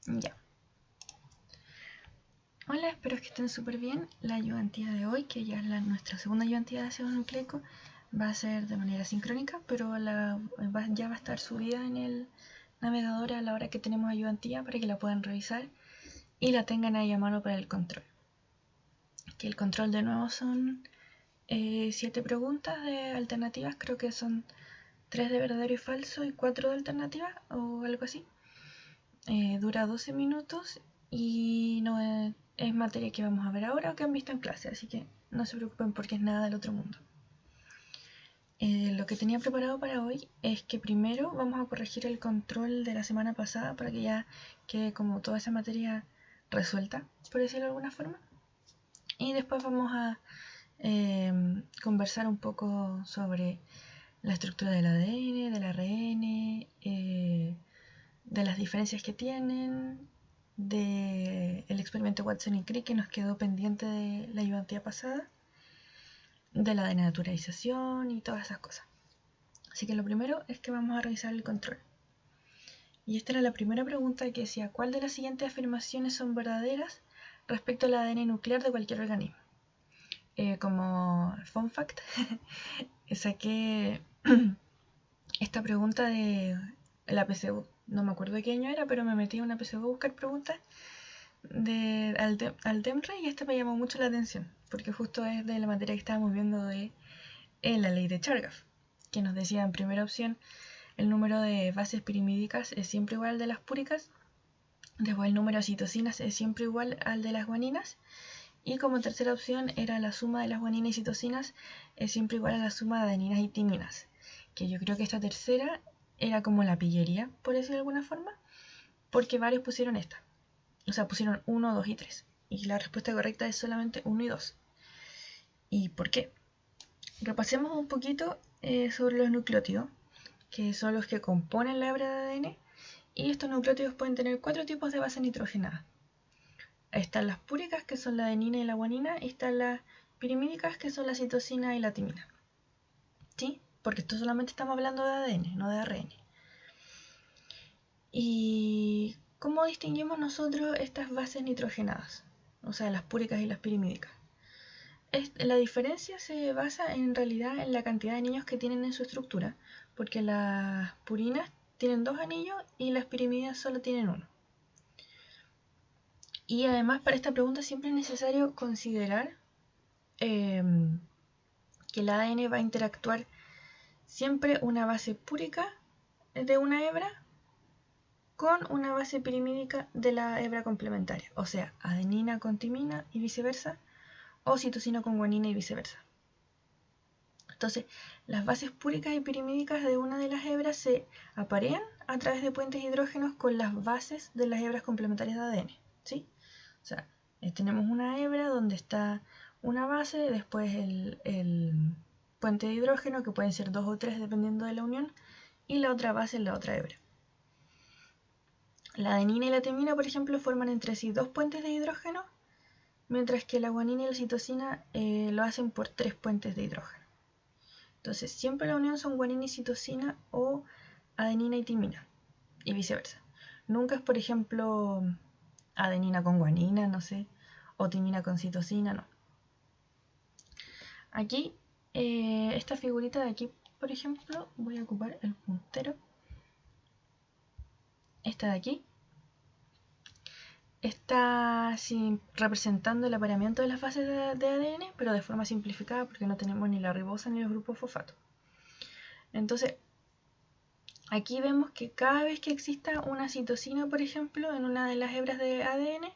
Ya. Hola, espero que estén súper bien. La ayudantía de hoy, que ya es nuestra segunda ayudantía de ácido nucleico, va a ser de manera sincrónica, pero ya va a estar subida en el navegador a la hora que tenemos ayudantía para que la puedan revisar y la tengan ahí a mano para el control. Que el control de nuevo son 7 preguntas de alternativas, creo que son 3 de verdadero y falso y 4 de alternativas o algo así. Dura 12 minutos y no es materia que vamos a ver ahora o que han visto en clase, así que no se preocupen porque es nada del otro mundo. Lo que tenía preparado para hoy es que primero vamos a corregir el control de la semana pasada para que ya quede como toda esa materia resuelta, por decirlo de alguna forma. Y después vamos a conversar un poco sobre la estructura del ADN, del ARN, de las diferencias que tienen, del experimento Watson y Crick que nos quedó pendiente de la ayudantía pasada, de la denaturalización y todas esas cosas. Así que lo primero es que vamos a revisar el control. Y esta era la primera pregunta que decía, ¿cuál de las siguientes afirmaciones son verdaderas respecto al ADN nuclear de cualquier organismo? Como fun fact, saqué esta pregunta de la PSU. No me acuerdo de qué año era, pero me metí en una PSU a buscar preguntas al TEMRE y esta me llamó mucho la atención, porque justo es de la materia que estábamos viendo de la ley de Chargaff, que nos decía en primera opción el número de bases pirimídicas es siempre igual al de las púricas, después el número de citocinas es siempre igual al de las guaninas, y como tercera opción era la suma de las guaninas y citocinas es siempre igual a la suma de adeninas y timinas, que yo creo que esta tercera era como la pillería, por decirlo de alguna forma, porque varios pusieron esta. O sea, pusieron 1, 2 y 3. Y la respuesta correcta es solamente 1 y 2. ¿Y por qué? Repasemos un poquito sobre los nucleótidos, que son los que componen la hebra de ADN. Y estos nucleótidos pueden tener 4 tipos de bases nitrogenadas. Están las púricas, que son la adenina y la guanina, y están las pirimídicas, que son la citosina y la timina. ¿Sí? Porque esto solamente estamos hablando de ADN, no de ARN. ¿Y cómo distinguimos nosotros estas bases nitrogenadas? O sea, las púricas y las pirimídicas. La diferencia se basa en realidad en la cantidad de anillos que tienen en su estructura, porque las purinas tienen 2 anillos y las pirimídinas solo tienen 1. Y además para esta pregunta siempre es necesario considerar que el ADN va a interactuar siempre una base púrica de una hebra con una base pirimídica de la hebra complementaria, o sea, adenina con timina y viceversa, o citosina con guanina y viceversa. Entonces, las bases púricas y pirimídicas de una de las hebras se aparean a través de puentes hidrógenos con las bases de las hebras complementarias de ADN, ¿sí? O sea, tenemos una hebra donde está una base, después el puente de hidrógeno, que pueden ser 2 o 3 dependiendo de la unión, y la otra base en la otra hebra. La adenina y la timina, por ejemplo, forman entre sí 2 puentes de hidrógeno, mientras que la guanina y la citosina lo hacen por 3 puentes de hidrógeno. Entonces, siempre la unión son guanina y citosina o adenina y timina, y viceversa. Nunca es, por ejemplo, adenina con guanina, no sé, o timina con citosina, no. Aquí, esta figurita de aquí, por ejemplo, voy a ocupar el puntero. Esta de aquí está representando el apareamiento de las bases de ADN, pero de forma simplificada porque no tenemos ni la ribosa ni los grupos fosfato. Entonces, aquí vemos que cada vez que exista una citosina, por ejemplo, en una de las hebras de ADN,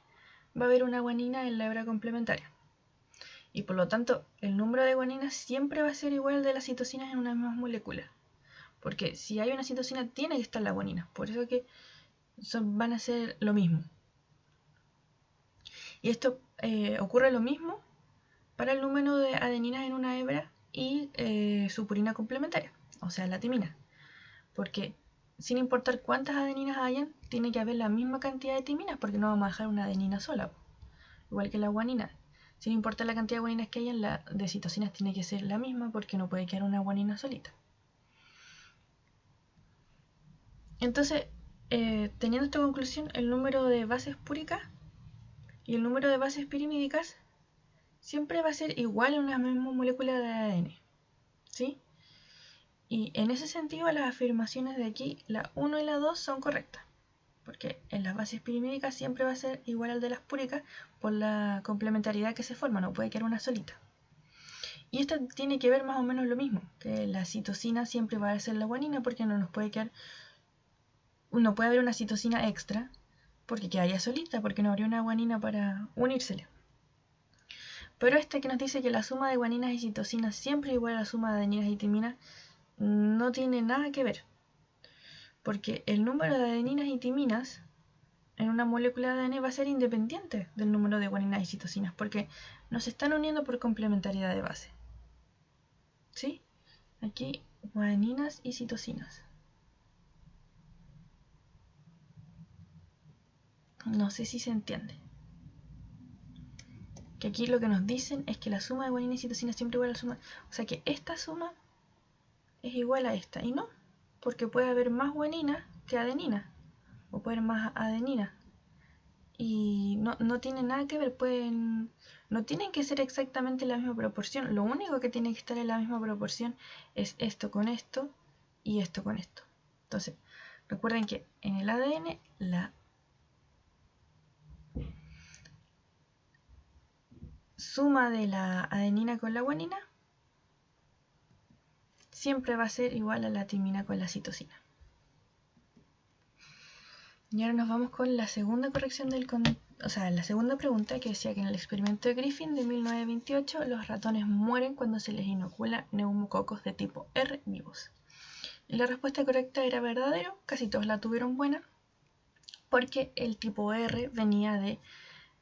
va a haber una guanina en la hebra complementaria. Y por lo tanto, el número de guaninas siempre va a ser igual al de las citosinas en una misma molécula. Porque si hay una citosina, tiene que estar la guanina. Por eso que van a ser lo mismo. Y esto ocurre lo mismo para el número de adeninas en una hebra y su purina complementaria, o sea, la timina. Porque sin importar cuántas adeninas hayan, tiene que haber la misma cantidad de timinas, porque no vamos a dejar una adenina sola. Igual que la guanina. Sin importar la cantidad de guaninas que hayan, la de citosinas tiene que ser la misma, porque no puede quedar una guanina solita. Entonces, teniendo esta conclusión, el número de bases púricas y el número de bases pirimídicas siempre va a ser igual en una misma molécula de ADN, ¿sí? Y en ese sentido las afirmaciones de aquí, la 1 y la 2 son correctas, porque en las bases pirimídicas siempre va a ser igual al de las púricas por la complementariedad que se forma, no puede quedar una solita. Y esto tiene que ver más o menos lo mismo, que la citosina siempre va a ser la guanina porque no puede haber una citosina extra porque quedaría solita, porque no habría una guanina para unírsele. Pero este que nos dice que la suma de guaninas y citosinas siempre es igual a la suma de adeninas y timinas no tiene nada que ver, porque el número de adeninas y timinas en una molécula de ADN va a ser independiente del número de guaninas y citosinas, porque nos están uniendo por complementariedad de base. ¿Sí? Aquí guaninas y citosinas. No sé si se entiende. Que aquí lo que nos dicen es que la suma de guaninas y citosinas siempre es igual a la suma. O sea que esta suma es igual a esta. Y no, porque puede haber más guanina que adenina. O puede haber más adenina. Y no tiene nada que ver, no tienen que ser exactamente la misma proporción. Lo único que tiene que estar en la misma proporción es esto con esto y esto con esto. Entonces, recuerden que en el ADN la suma de la adenina con la guanina siempre va a ser igual a la timina con la citosina. Y ahora nos vamos con la segunda corrección la segunda pregunta, que decía que en el experimento de Griffin de 1928 los ratones mueren cuando se les inocula neumococos de tipo R vivos. Y la respuesta correcta era verdadero, casi todos la tuvieron buena, porque el tipo R venía de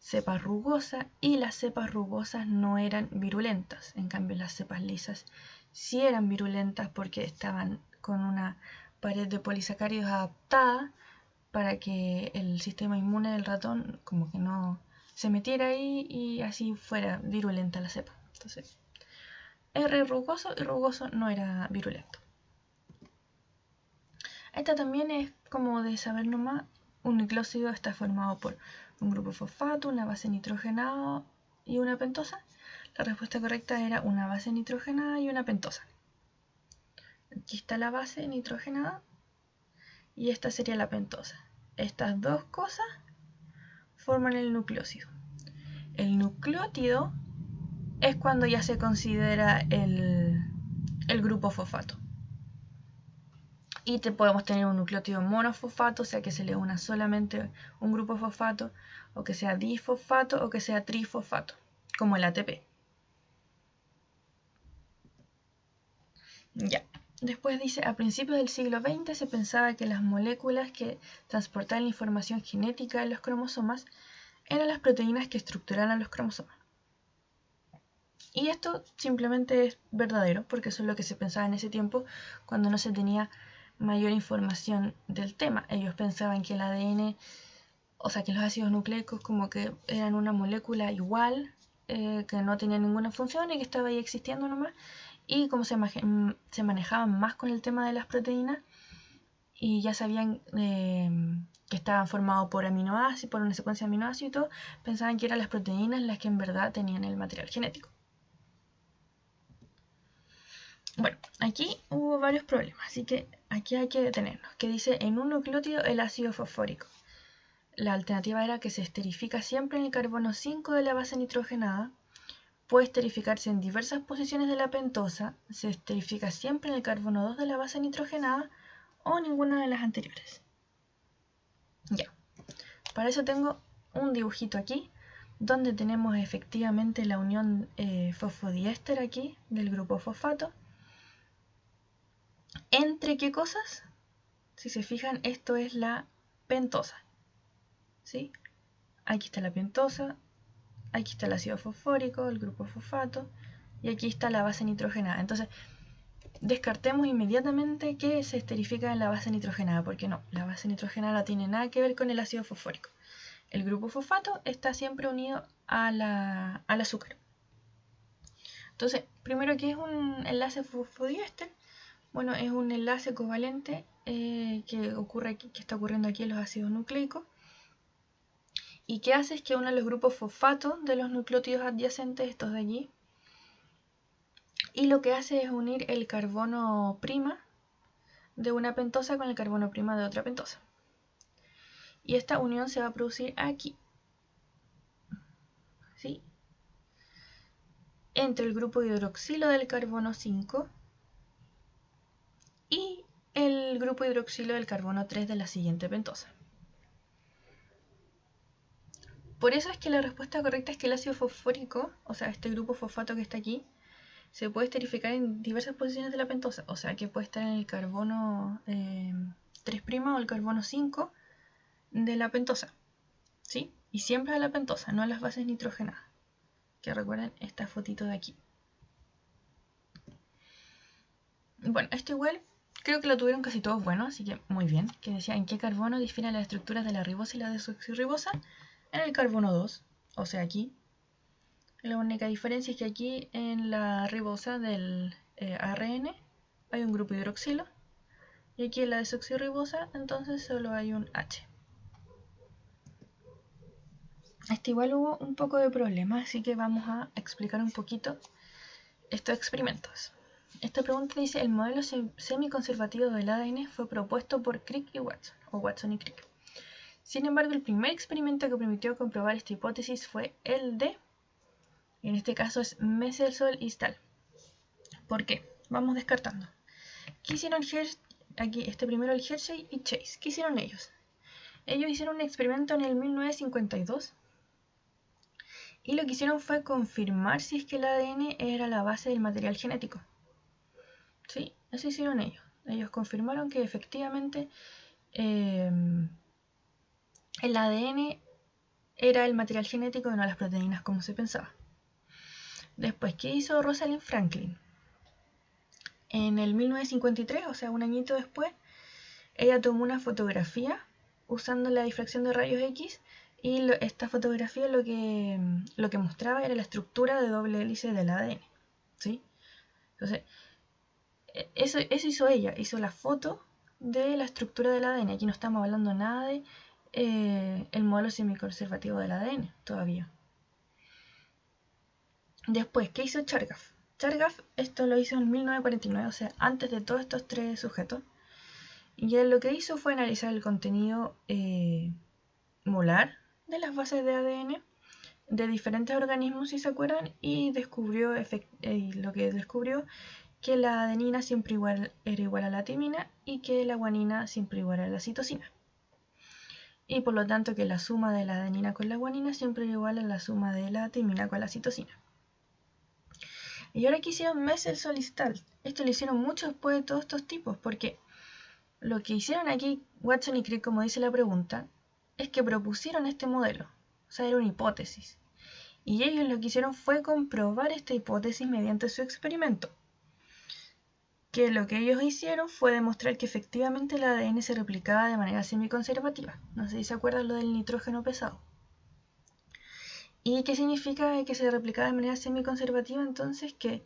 cepa rugosa y las cepas rugosas no eran virulentas. En cambio, las cepas lisas sí eran virulentas porque estaban con una pared de polisacáridos adaptada para que el sistema inmune del ratón como que no se metiera ahí y así fuera virulenta la cepa. Entonces, R rugoso y rugoso no era virulento. Esta también es como de saber nomás. Un nucleósido está formado por un grupo fosfato, una base nitrogenada y una pentosa. La respuesta correcta era una base nitrogenada y una pentosa. Aquí está la base nitrogenada y esta sería la pentosa. Estas dos cosas forman el nucleósido. El nucleótido es cuando ya se considera el grupo fosfato. Y podemos tener un nucleótido monofosfato, o sea que se le una solamente un grupo fosfato, o que sea difosfato, o que sea trifosfato, como el ATP. Ya. Después dice, a principios del siglo XX se pensaba que las moléculas que transportaban la información genética de los cromosomas eran las proteínas que estructuraban los cromosomas. Y esto simplemente es verdadero, porque eso es lo que se pensaba en ese tiempo cuando no se tenía mayor información del tema. Ellos pensaban que el ADN, o sea, que los ácidos nucleicos como que eran una molécula igual, que no tenía ninguna función y que estaba ahí existiendo nomás. Y como se manejaban más con el tema de las proteínas y ya sabían que estaban formados por aminoácidos, por una secuencia de aminoácidos y todo, pensaban que eran las proteínas las que en verdad tenían el material genético. Bueno, aquí hubo varios problemas, así que aquí hay que detenernos. Que dice, en un nucleótido el ácido fosfórico. La alternativa era que se esterifica siempre en el carbono 5 de la base nitrogenada, puede esterificarse en diversas posiciones de la pentosa, se esterifica siempre en el carbono 2 de la base nitrogenada o ninguna de las anteriores. Ya, para eso tengo un dibujito aquí, donde tenemos efectivamente la unión fosfodiéster aquí, del grupo fosfato. ¿Entre qué cosas? Si se fijan, esto es la pentosa. ¿Sí? Aquí está la pentosa, aquí está el ácido fosfórico, el grupo fosfato, y aquí está la base nitrogenada. Entonces, descartemos inmediatamente que se esterifica en la base nitrogenada, porque no, la base nitrogenada no tiene nada que ver con el ácido fosfórico. El grupo fosfato está siempre unido al azúcar. Entonces, primero, ¿qué es un enlace fosfodiéster? Bueno, es un enlace covalente que está ocurriendo aquí en los ácidos nucleicos. Y que hace es que une los grupos fosfato de los nucleótidos adyacentes, estos de allí. Y lo que hace es unir el carbono prima de una pentosa con el carbono prima de otra pentosa. Y esta unión se va a producir aquí, ¿sí? Entre el grupo hidroxilo del carbono 5 y el grupo hidroxilo del carbono 3 de la siguiente pentosa. Por eso es que la respuesta correcta es que el ácido fosfórico, o sea, este grupo fosfato que está aquí, se puede esterificar en diversas posiciones de la pentosa. O sea, que puede estar en el carbono 3' o el carbono 5 de la pentosa, ¿sí? Y siempre a la pentosa, no a las bases nitrogenadas. Que recuerden esta fotito de aquí. Bueno, esto igual creo que lo tuvieron casi todos bueno, así que muy bien. Que decía en qué carbono difieren las estructuras de la ribosa y la desoxirribosa. En el carbono 2, o sea aquí. La única diferencia es que aquí en la ribosa del ARN hay un grupo hidroxilo. Y aquí en la desoxirribosa entonces solo hay un H. Este igual hubo un poco de problema, así que vamos a explicar un poquito estos experimentos. Esta pregunta dice, el modelo semiconservativo del ADN fue propuesto por Crick y Watson, o Watson y Crick. Sin embargo, el primer experimento que permitió comprobar esta hipótesis fue el de, en este caso es Melsel y Stahl. ¿Por qué? Vamos descartando. ¿Qué hicieron aquí, primero el Hershey y Chase? ¿Qué hicieron ellos? Ellos hicieron un experimento en el 1952 y lo que hicieron fue confirmar si es que el ADN era la base del material genético. Sí, eso hicieron ellos. Ellos confirmaron que efectivamente el ADN era el material genético y no las proteínas como se pensaba. Después, ¿qué hizo Rosalind Franklin? En el 1953, o sea, un añito después, ella tomó una fotografía usando la difracción de rayos X y esta fotografía lo que mostraba era la estructura de doble hélice del ADN. ¿Sí? Entonces, eso hizo ella, hizo la foto de la estructura del ADN. Aquí no estamos hablando nada de el modelo semiconservativo del ADN todavía. Después, ¿qué hizo Chargaff? Chargaff esto lo hizo en 1949, o sea, antes de todos estos tres sujetos. Y él lo que hizo fue analizar el contenido molar de las bases de ADN de diferentes organismos, si se acuerdan, y lo que descubrió que la adenina siempre era igual a la timina y que la guanina siempre igual a la citosina. Y por lo tanto que la suma de la adenina con la guanina siempre era igual a la suma de la timina con la citosina. Y ahora que hicieron Melsel y Stahl, esto lo hicieron mucho después de todos estos tipos, porque lo que hicieron aquí Watson y Crick, como dice la pregunta, es que propusieron este modelo, o sea, era una hipótesis. Y ellos lo que hicieron fue comprobar esta hipótesis mediante su experimento. Que lo que ellos hicieron fue demostrar que efectivamente el ADN se replicaba de manera semiconservativa. No sé si se acuerdan lo del nitrógeno pesado. ¿Y qué significa que se replicaba de manera semiconservativa? Entonces que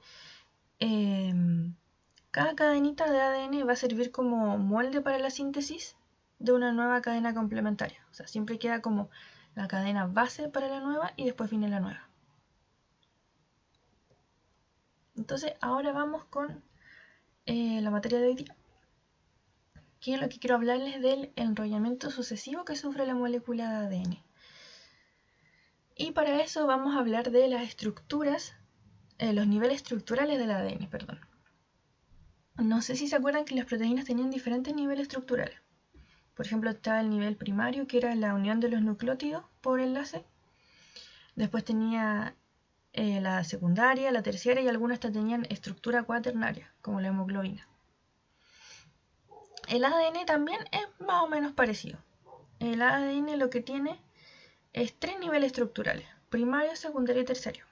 cada cadenita de ADN va a servir como molde para la síntesis de una nueva cadena complementaria. O sea, siempre queda como la cadena base para la nueva y después viene la nueva. Entonces ahora vamos con la materia de hoy día, que es lo que quiero hablarles del enrollamiento sucesivo que sufre la molécula de ADN. Y para eso vamos a hablar de las estructuras, los niveles estructurales del ADN, perdón. No sé si se acuerdan que las proteínas tenían diferentes niveles estructurales. Por ejemplo, estaba el nivel primario, que era la unión de los nucleótidos por enlace. Después tenía la secundaria, la terciaria y algunas hasta tenían estructura cuaternaria, como la hemoglobina. El ADN también es más o menos parecido. El ADN lo que tiene es tres niveles estructurales, primario, secundario y terciario.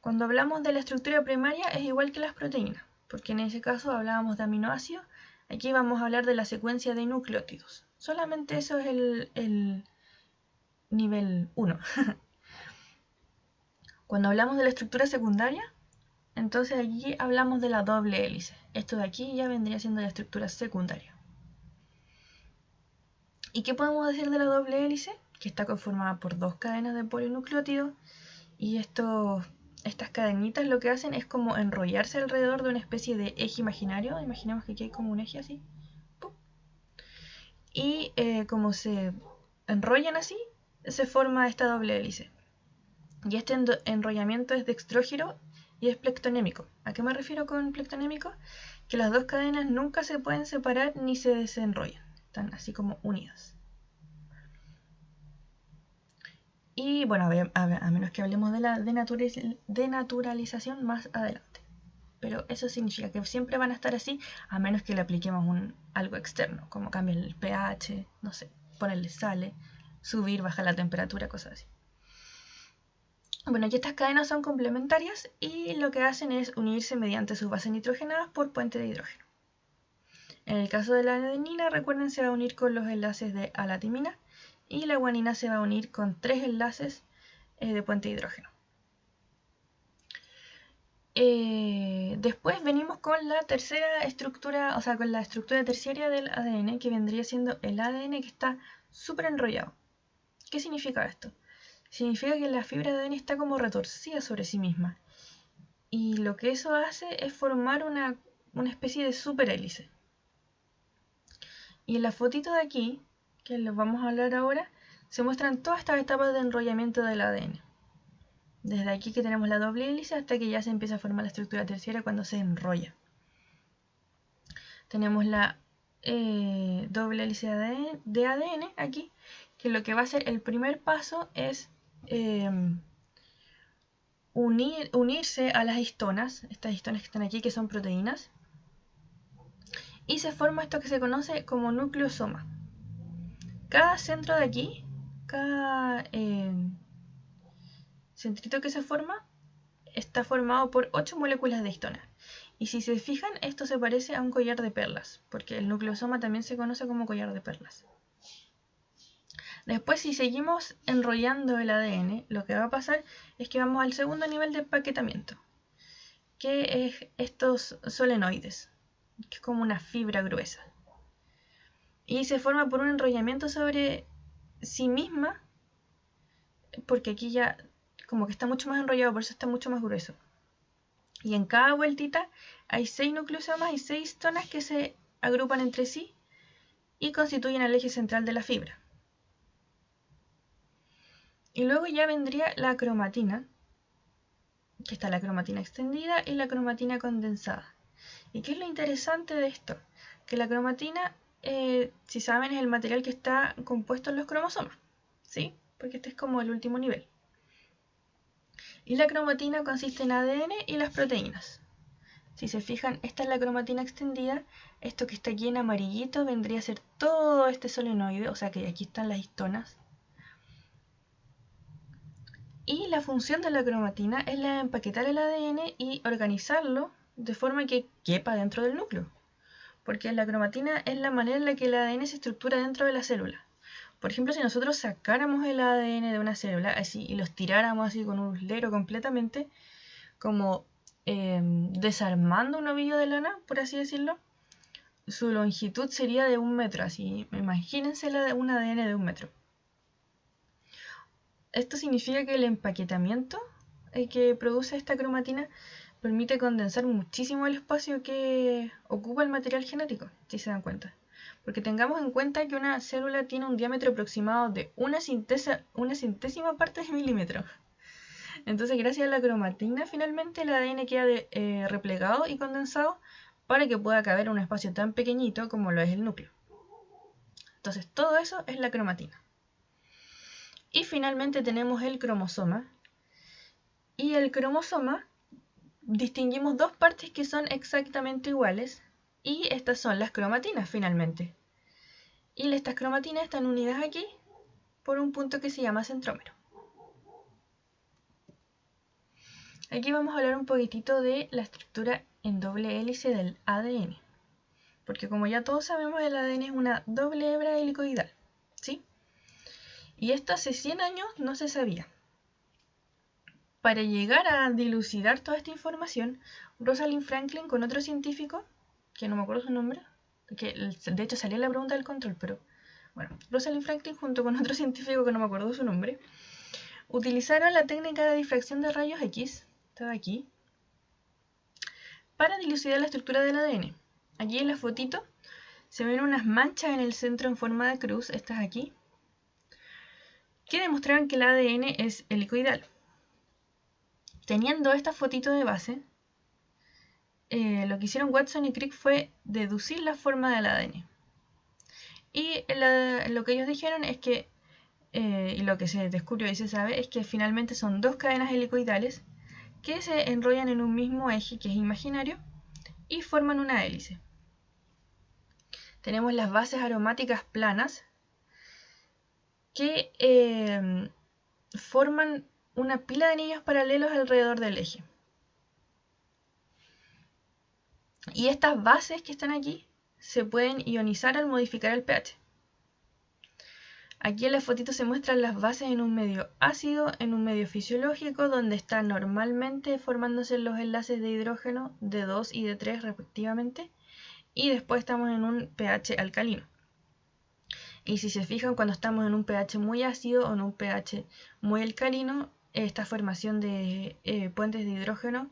Cuando hablamos de la estructura primaria es igual que las proteínas, porque en ese caso hablábamos de aminoácidos, aquí vamos a hablar de la secuencia de nucleótidos. Solamente eso es el nivel 1. Cuando hablamos de la estructura secundaria, Entonces aquí hablamos de la doble hélice. Esto de aquí ya vendría siendo la estructura secundaria. ¿Y qué podemos decir de la doble hélice? Que está conformada por dos cadenas de polinucleótidos y estas cadenitas lo que hacen es como enrollarse alrededor de una especie de eje imaginario. Imaginemos que aquí hay como un eje así. ¡Pum! Y como se enrollan así, se forma esta doble hélice. Y este enrollamiento es dextrógiro y es plectonémico. ¿A qué me refiero con plectonémico? Que las dos cadenas nunca se pueden separar ni se desenrollan. Están así como unidas. Y bueno, a menos que hablemos de la denaturalización más adelante. Pero eso significa que siempre van a estar así, a menos que le apliquemos algo externo, como cambiar el pH, no sé, ponerle sales, subir, bajar la temperatura, cosas así. Bueno, aquí estas cadenas son complementarias y lo que hacen es unirse mediante sus bases nitrogenadas por puente de hidrógeno. En el caso de la adenina, recuerden, se va a unir con los enlaces de alatimina y la guanina se va a unir con 3 enlaces de puente de hidrógeno. Después venimos con la tercera estructura, o sea, con la estructura terciaria del ADN, que vendría siendo el ADN que está súper enrollado. ¿Qué significa esto? Significa que la fibra de ADN está como retorcida sobre sí misma. Y lo que eso hace es formar una especie de superhélice. Y en la fotito de aquí, que les vamos a hablar ahora, se muestran todas estas etapas de enrollamiento del ADN. Desde aquí que tenemos la doble hélice hasta que ya se empieza a formar la estructura terciaria cuando se enrolla. Tenemos la doble hélice de ADN aquí, que lo que va a hacer el primer paso es unirse a las histonas, estas histonas que están aquí, que son proteínas, y se forma esto que se conoce como nucleosoma. Cada centro de aquí, cada centrito que se forma, está formado por 8 moléculas de histona. Y si se fijan, esto se parece a un collar de perlas, porque el nucleosoma también se conoce como collar de perlas. Después, si seguimos enrollando el ADN, lo que va a pasar es que vamos al segundo nivel de empaquetamiento, que es estos solenoides, que es como una fibra gruesa. Y se forma por un enrollamiento sobre sí misma, porque aquí ya como que está mucho más enrollado, por eso está mucho más grueso. Y en cada vueltita hay 6 nucleosomas y 6 histonas que se agrupan entre sí y constituyen el eje central de la fibra. Y luego ya vendría la cromatina, que está la cromatina extendida y la cromatina condensada. ¿Y qué es lo interesante de esto? Que la cromatina, si saben, es el material que está compuesto en los cromosomas, ¿sí? Porque este es como el último nivel. Y la cromatina consiste en ADN y las proteínas. Si se fijan, esta es la cromatina extendida. Esto que está aquí en amarillito vendría a ser todo este solenoide, o sea que aquí están las histonas. Y la función de la cromatina es la de empaquetar el ADN y organizarlo de forma que quepa dentro del núcleo. Porque la cromatina es la manera en la que el ADN se estructura dentro de la célula. Por ejemplo, si nosotros sacáramos el ADN de una célula así y los tiráramos así con un uslero completamente, como desarmando un ovillo de lana, por así decirlo, su longitud sería de 1 metro, así, imagínense un ADN de 1 metro. Esto significa que el empaquetamiento que produce esta cromatina permite condensar muchísimo el espacio que ocupa el material genético, si se dan cuenta. Porque tengamos en cuenta que una célula tiene un diámetro aproximado de una centésima parte de milímetro. Entonces, gracias a la cromatina, finalmente el ADN queda replegado y condensado para que pueda caber en un espacio tan pequeñito como lo es el núcleo. Entonces, todo eso es la cromatina. Y finalmente tenemos el cromosoma. Y el cromosoma distinguimos dos partes que son exactamente iguales. Y estas son las cromatinas finalmente. Y estas cromatinas están unidas aquí por un punto que se llama centrómero. Aquí vamos a hablar un poquitito de la estructura en doble hélice del ADN. Porque como ya todos sabemos, el ADN es una doble hebra helicoidal, ¿sí? Y esto hace 100 años no se sabía. para llegar a dilucidar toda esta información, Rosalind Franklin con otro científico, que no me acuerdo su nombre, que de hecho salía la pregunta del control, pero bueno, Rosalind Franklin junto con otro científico que no me acuerdo su nombre, utilizaron la técnica de difracción de rayos X, está aquí, para dilucidar la estructura del ADN. Aquí en la fotito se ven unas manchas en el centro en forma de cruz, estas aquí, que demostraron que el ADN es helicoidal. Teniendo esta fotito de base, lo que hicieron Watson y Crick fue deducir la forma del ADN. Y lo que ellos dijeron es que, y lo que se descubrió y se sabe, es que finalmente son dos cadenas helicoidales que se enrollan en un mismo eje que es imaginario y forman una hélice. Tenemos las bases aromáticas planas que forman una pila de anillos paralelos alrededor del eje. Y estas bases que están aquí se pueden ionizar al modificar el pH. Aquí en la fotito se muestran las bases en un medio ácido, en un medio fisiológico, donde están normalmente formándose los enlaces de hidrógeno de 2 y de 3 respectivamente, y después estamos en un pH alcalino. Y si se fijan, cuando estamos en un pH muy ácido o en un pH muy alcalino, esta formación de puentes de hidrógeno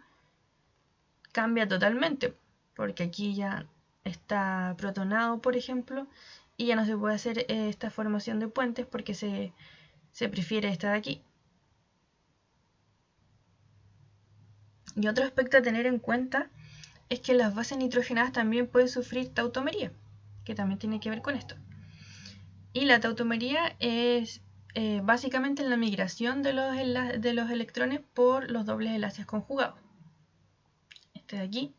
cambia totalmente, porque aquí ya está protonado, por ejemplo, y ya no se puede hacer esta formación de puentes porque se prefiere esta de aquí. Y otro aspecto a tener en cuenta es que las bases nitrogenadas también pueden sufrir tautomería, que también tiene que ver con esto. Y la tautomería es básicamente la migración de los electrones por los dobles enlaces conjugados. Este de aquí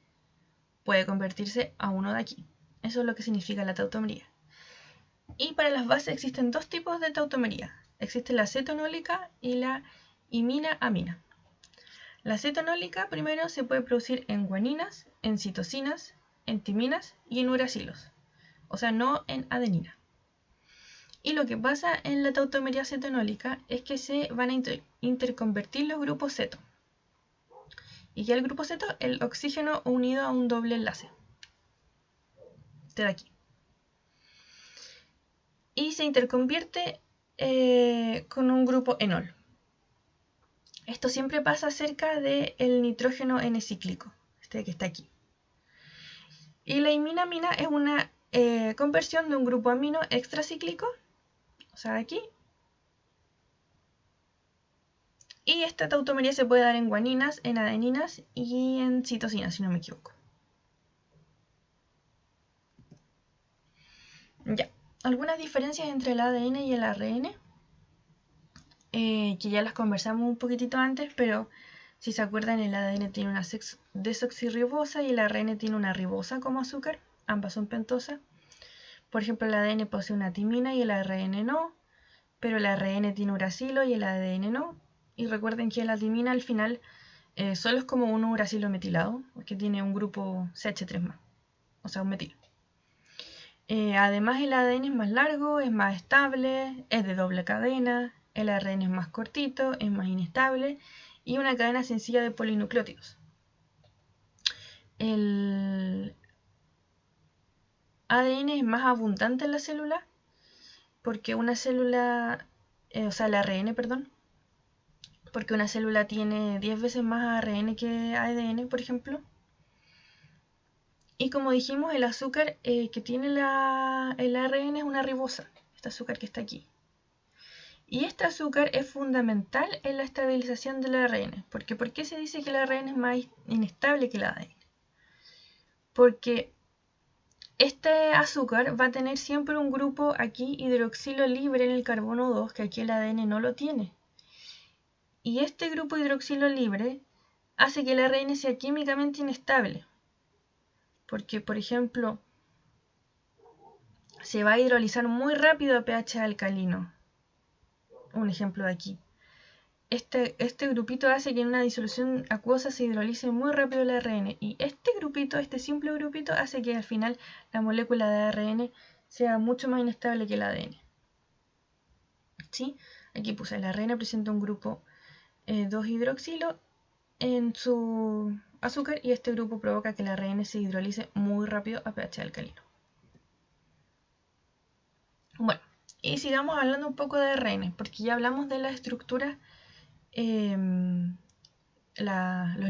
puede convertirse a uno de aquí. Eso es lo que significa la tautomería. Y para las bases existen dos tipos de tautomería. Existe la cetonólica y la imina-amina. La cetonólica primero se puede producir en guaninas, en citosinas, en timinas y en uracilos. O sea, no en adenina. Y lo que pasa en la tautomería cetonólica es que se van a interconvertir los grupos ceto. ¿Y ya el grupo ceto? El oxígeno unido a un doble enlace. Este de aquí. Y se interconvierte con un grupo enol. Esto siempre pasa cerca del nitrógeno N-cíclico, este que está aquí. Y la iminamina es una conversión de un grupo amino extracíclico, o sea, aquí. Y esta tautomería se puede dar en guaninas, en adeninas y en citosinas, si no me equivoco. Ya, algunas diferencias entre el ADN y el ARN, que ya las conversamos un poquitito antes, pero si se acuerdan, el ADN tiene una desoxirribosa y el ARN tiene una ribosa como azúcar, ambas son pentosas. Por ejemplo, el ADN posee una timina y el ARN no, pero el ARN tiene uracilo y el ADN no. Y recuerden que la timina al final solo es como un uracilo metilado, porque tiene un grupo CH3+, o sea, un metil. Además, el ADN es más largo, es más estable, es de doble cadena, el ARN es más cortito, es más inestable y una cadena sencilla de polinucleótidos. El ADN es más abundante en la célula porque una célula, o sea, el ARN, perdón, porque una célula tiene 10 veces más ARN que ADN, por ejemplo. Y como dijimos, el azúcar que tiene el ARN es una ribosa, este azúcar que está aquí. Y este azúcar es fundamental en la estabilización del ARN. Porque ¿por qué se dice que el ARN es más inestable que el ADN? Porque este azúcar va a tener siempre un grupo aquí hidroxilo libre en el carbono 2, que aquí el ADN no lo tiene. Y este grupo hidroxilo libre hace que el ARN sea químicamente inestable. Porque, por ejemplo, se va a hidrolizar muy rápido a pH alcalino. Un ejemplo de aquí. Este grupito hace que en una disolución acuosa se hidrolice muy rápido el ARN. Y este grupito, este simple grupito, hace que al final la molécula de ARN sea mucho más inestable que el ADN. ¿Sí? Aquí puse el ARN presenta un grupo 2-hidroxilo en su azúcar y este grupo provoca que el ARN se hidrolice muy rápido a pH alcalino. Bueno, y sigamos hablando un poco de ARN, porque ya hablamos de la estructura, los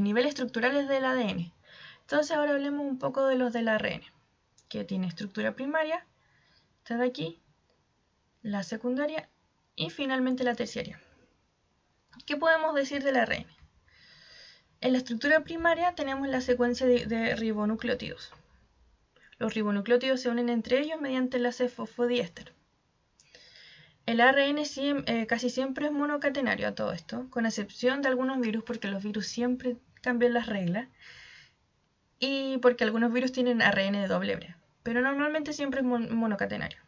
niveles estructurales del ADN. Entonces ahora hablemos un poco de los del ARN, que tiene estructura primaria, esta de aquí, la secundaria y finalmente la terciaria. ¿Qué podemos decir del ARN? En la estructura primaria tenemos la secuencia de ribonucleótidos. Los ribonucleótidos se unen entre ellos mediante enlace fosfodiéster. El ARN casi siempre es monocatenario a todo esto, con excepción de algunos virus, porque los virus siempre cambian las reglas y porque algunos virus tienen ARN de doble hebra, pero normalmente siempre es monocatenario.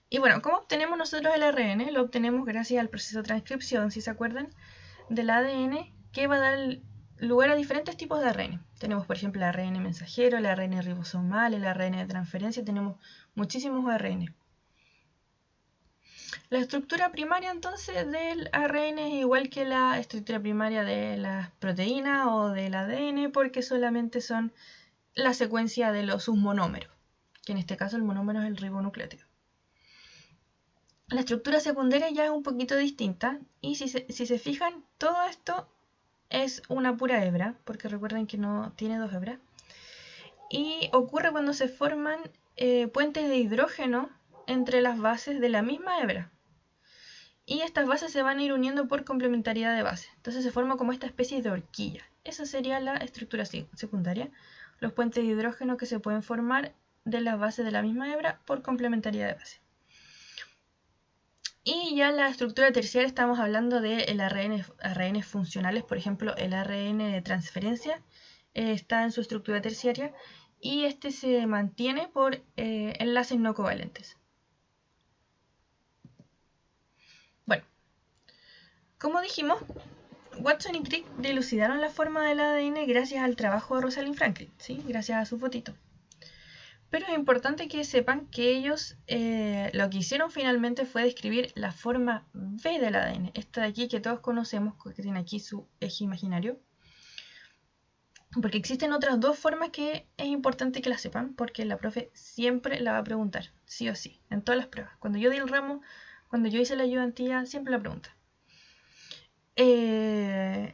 Y bueno, ¿cómo obtenemos nosotros el ARN? Lo obtenemos gracias al proceso de transcripción, si se acuerdan, del ADN, que va a dar lugar a diferentes tipos de ARN. Tenemos, por ejemplo, el ARN mensajero, el ARN ribosomal, el ARN de transferencia, tenemos muchísimos ARN. La estructura primaria entonces del ARN es igual que la estructura primaria de las proteínas o del ADN, porque solamente son la secuencia de sus monómeros, que en este caso el monómero es el ribonucleótido. La estructura secundaria ya es un poquito distinta y si se fijan, todo esto es una pura hebra, porque recuerden que no tiene dos hebras, y ocurre cuando se forman puentes de hidrógeno entre las bases de la misma hebra. Y estas bases se van a ir uniendo por complementariedad de base. Entonces se forma como esta especie de horquilla. Esa sería la estructura secundaria. Los puentes de hidrógeno que se pueden formar de las bases de la misma hebra por complementariedad de base. Y ya en la estructura terciaria estamos hablando de ARN funcionales. Por ejemplo, el ARN de transferencia está en su estructura terciaria y este se mantiene por enlaces no covalentes. Bueno, como dijimos, Watson y Crick dilucidaron la forma del ADN gracias al trabajo de Rosalind Franklin, ¿sí? Gracias a su fotito. Pero es importante que sepan que ellos lo que hicieron finalmente fue describir la forma B del ADN, esta de aquí que todos conocemos, que tiene aquí su eje imaginario. Porque existen otras dos formas que es importante que las sepan, porque la profe siempre la va a preguntar, sí o sí, en todas las pruebas. Cuando yo di el ramo, cuando yo hice la ayudantía, siempre la pregunta.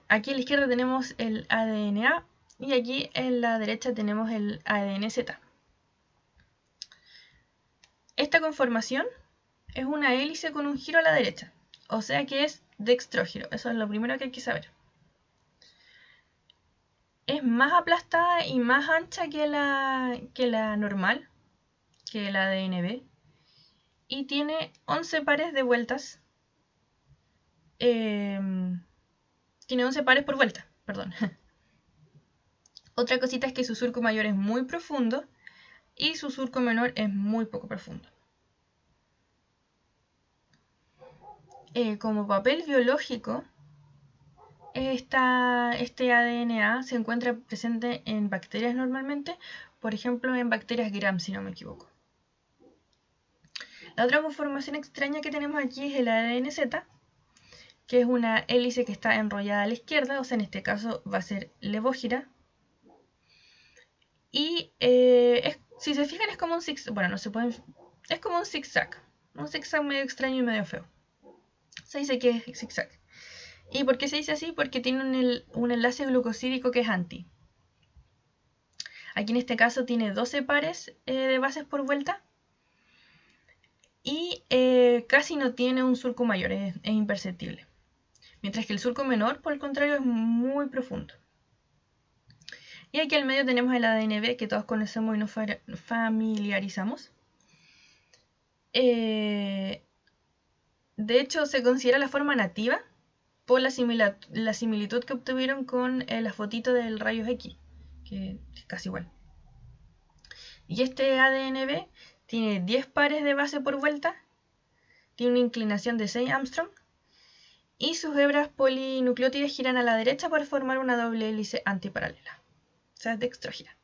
Aquí a la izquierda tenemos el ADN-A y aquí en la derecha tenemos el ADN-Z. Esta conformación es una hélice con un giro a la derecha, o sea que es dextrógiro, eso es lo primero que hay que saber. Es más aplastada y más ancha que la normal, que la ADN-B, y tiene 11 pares de vueltas. Tiene 11 pares por vuelta, perdón. Otra cosita es que su surco mayor es muy profundo y su surco menor es muy poco profundo. Como papel biológico, este ADN-A se encuentra presente en bacterias normalmente, por ejemplo en bacterias Gram, si no me equivoco. La otra conformación extraña que tenemos aquí es el ADN-Z, que es una hélice que está enrollada a la izquierda, o sea, en este caso va a ser levógira. Y si se fijan es como un zigzag, bueno, no se pueden, es como un zigzag medio extraño y medio feo. Se dice que es zigzag. ¿Y por qué se dice así? Porque tiene un enlace glucosídico que es anti. Aquí en este caso tiene 12 pares de bases por vuelta y casi no tiene un surco mayor, es imperceptible. Mientras que el surco menor, por el contrario, es muy profundo. Y aquí al medio tenemos el ADN-B que todos conocemos y nos familiarizamos. De hecho, se considera la forma nativa por la similitud que obtuvieron con la fotito del rayos X, que es casi igual. Y este ADN-B tiene 10 pares de base por vuelta, tiene una inclinación de 6 Armstrong y sus hebras polinucleótidas giran a la derecha para formar una doble hélice antiparalela, o sea, dextrógira.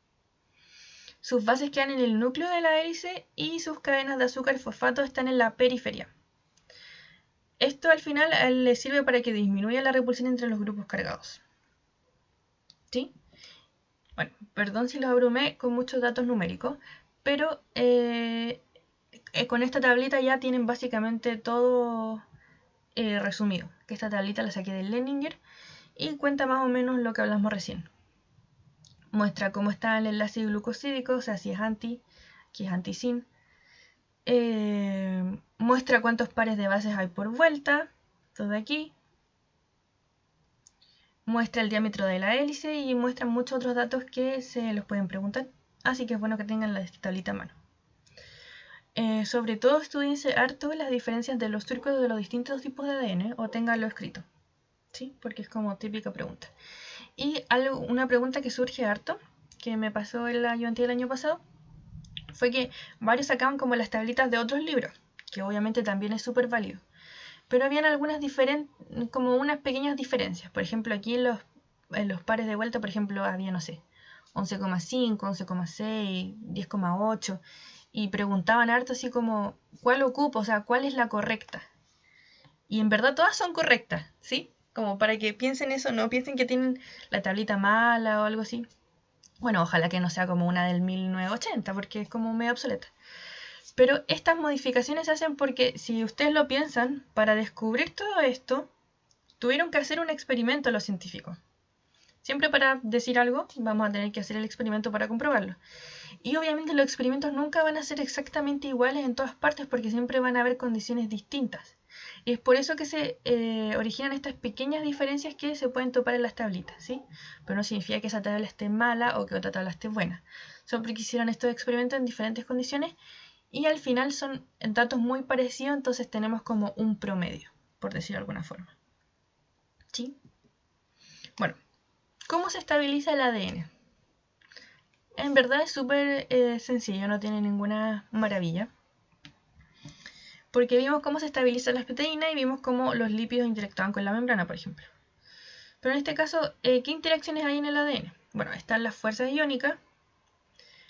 Sus bases quedan en el núcleo de la hélice y sus cadenas de azúcar fosfato están en la periferia. Esto al final le sirve para que disminuya la repulsión entre los grupos cargados. ¿Sí? Bueno, perdón si los abrumé con muchos datos numéricos, pero con esta tablita ya tienen básicamente todo resumido. Que esta tablita la saqué del Leninger y cuenta más o menos lo que hablamos recién. Muestra cómo está el enlace glucosídico, o sea, si es anti, aquí es anti-sin. Muestra cuántos pares de bases hay por vuelta, todo aquí. Muestra el diámetro de la hélice y muestra muchos otros datos que se los pueden preguntar. Así que es bueno que tengan la tablita a mano. Sobre todo estudiense harto las diferencias de los surcos de los distintos tipos de ADN o tenganlo escrito. ¿Sí? Porque es como típica pregunta. Y una pregunta que surge harto, que me pasó el año pasado, fue que varios sacaban como las tablitas de otros libros, que obviamente también es súper válido. Pero habían algunas como unas pequeñas diferencias. Por ejemplo, aquí en los pares de vuelta, por ejemplo, había, no sé, 11,5, 11,6, 10,8. Y preguntaban harto así como, ¿cuál ocupo? O sea, ¿cuál es la correcta? Y en verdad todas son correctas, ¿sí? Como para que piensen eso, no piensen que tienen la tablita mala o algo así. Bueno, ojalá que no sea como una del 1980, porque es como medio obsoleta. Pero estas modificaciones se hacen porque, si ustedes lo piensan, para descubrir todo esto, tuvieron que hacer un experimento los científicos. Siempre para decir algo, vamos a tener que hacer el experimento para comprobarlo. Y obviamente los experimentos nunca van a ser exactamente iguales en todas partes porque siempre van a haber condiciones distintas. Y es por eso que se originan estas pequeñas diferencias que se pueden topar en las tablitas, ¿sí? Pero no significa que esa tabla esté mala o que otra tabla esté buena. Son porque hicieron estos experimentos en diferentes condiciones y al final son datos muy parecidos, entonces tenemos como un promedio, por decirlo de alguna forma. ¿Sí? Bueno, ¿cómo se estabiliza el ADN? En verdad es súper sencillo, no tiene ninguna maravilla. Porque vimos cómo se estabilizan las proteínas y vimos cómo los lípidos interactúan con la membrana, por ejemplo. Pero en este caso, ¿qué interacciones hay en el ADN? Bueno, están las fuerzas iónicas,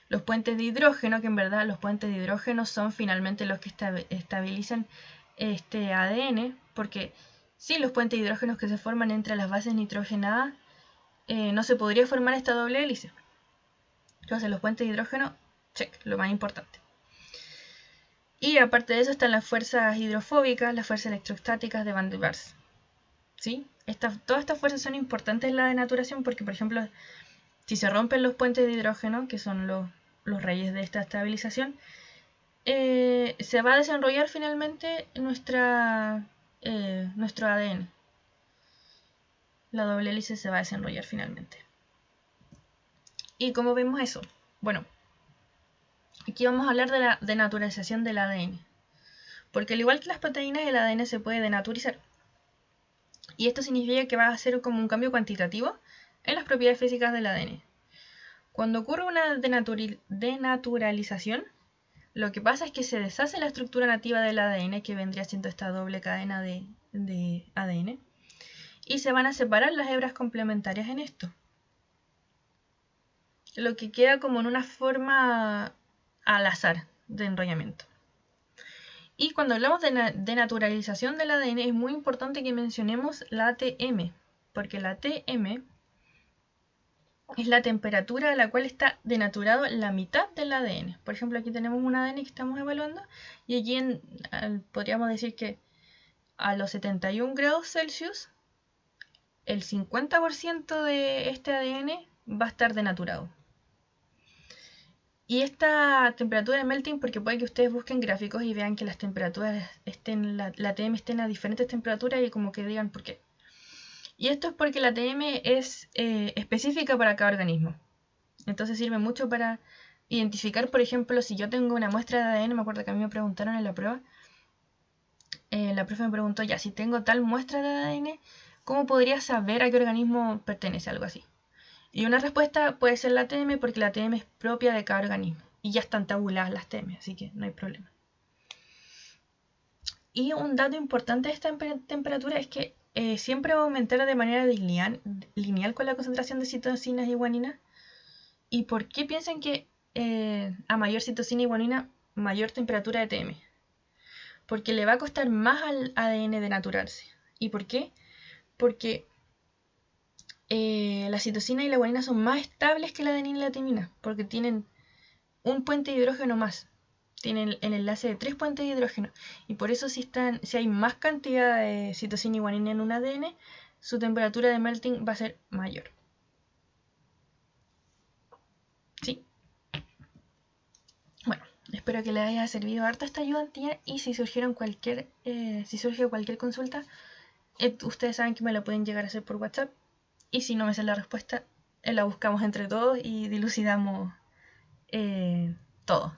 los puentes de hidrógeno, que en verdad los puentes de hidrógeno son finalmente los que estabilizan este ADN, porque sin los puentes de hidrógeno que se forman entre las bases nitrogenadas, no se podría formar esta doble hélice. Entonces los puentes de hidrógeno, check, lo más importante. Y aparte de eso están las fuerzas hidrofóbicas, las fuerzas electrostáticas de Van der Waals. ¿Sí? Todas estas fuerzas son importantes en la denaturación porque, por ejemplo, si se rompen los puentes de hidrógeno, que son los reyes de esta estabilización, se va a desenrollar finalmente nuestro ADN. La doble hélice se va a desenrollar finalmente. ¿Y cómo vemos eso? Bueno, aquí vamos a hablar de la denaturalización del ADN. Porque al igual que las proteínas, el ADN se puede denaturizar. Y esto significa que va a ser como un cambio cuantitativo en las propiedades físicas del ADN. Cuando ocurre una denaturalización, lo que pasa es que se deshace la estructura nativa del ADN, que vendría siendo esta doble cadena de ADN, y se van a separar las hebras complementarias en esto. Lo que queda como en una forma al azar de enrollamiento. Y cuando hablamos de denaturalización del ADN es muy importante que mencionemos la ATM, porque la ATM es la temperatura a la cual está denaturado la mitad del ADN. Por ejemplo, aquí tenemos un ADN que estamos evaluando y allí podríamos decir que a los 71 grados Celsius el 50% de este ADN va a estar denaturado. Y esta temperatura de melting, porque puede que ustedes busquen gráficos y vean que las temperaturas la ATM estén a diferentes temperaturas y como que digan por qué. Y esto es porque la ATM es específica para cada organismo. Entonces sirve mucho para identificar, por ejemplo, si yo tengo una muestra de ADN, me acuerdo que a mí me preguntaron en la prueba, la profe me preguntó, ya, si tengo tal muestra de ADN, ¿cómo podría saber a qué organismo pertenece? Algo así. Y una respuesta puede ser la ATM porque la ATM es propia de cada organismo. Y ya están tabuladas las ATM, así que no hay problema. Y un dato importante de esta temperatura es que siempre va a aumentar de manera lineal con la concentración de citocinas y guaninas. ¿Y por qué piensan que a mayor citosina y guanina, mayor temperatura de ATM? porque le va a costar más al ADN denaturarse. ¿Y por qué? Porque la citosina y la guanina son más estables que la adenina y la timina, porque tienen un puente de hidrógeno más. Tienen el enlace de 3 puentes de hidrógeno. Y por eso si hay más cantidad de citosina y guanina en un ADN, su temperatura de melting va a ser mayor. ¿Sí? Bueno, espero que les haya servido harta esta ayuda, y si surge cualquier consulta, ustedes saben que me la pueden llegar a hacer por WhatsApp, y si no me sé la respuesta, la buscamos entre todos y dilucidamos todo.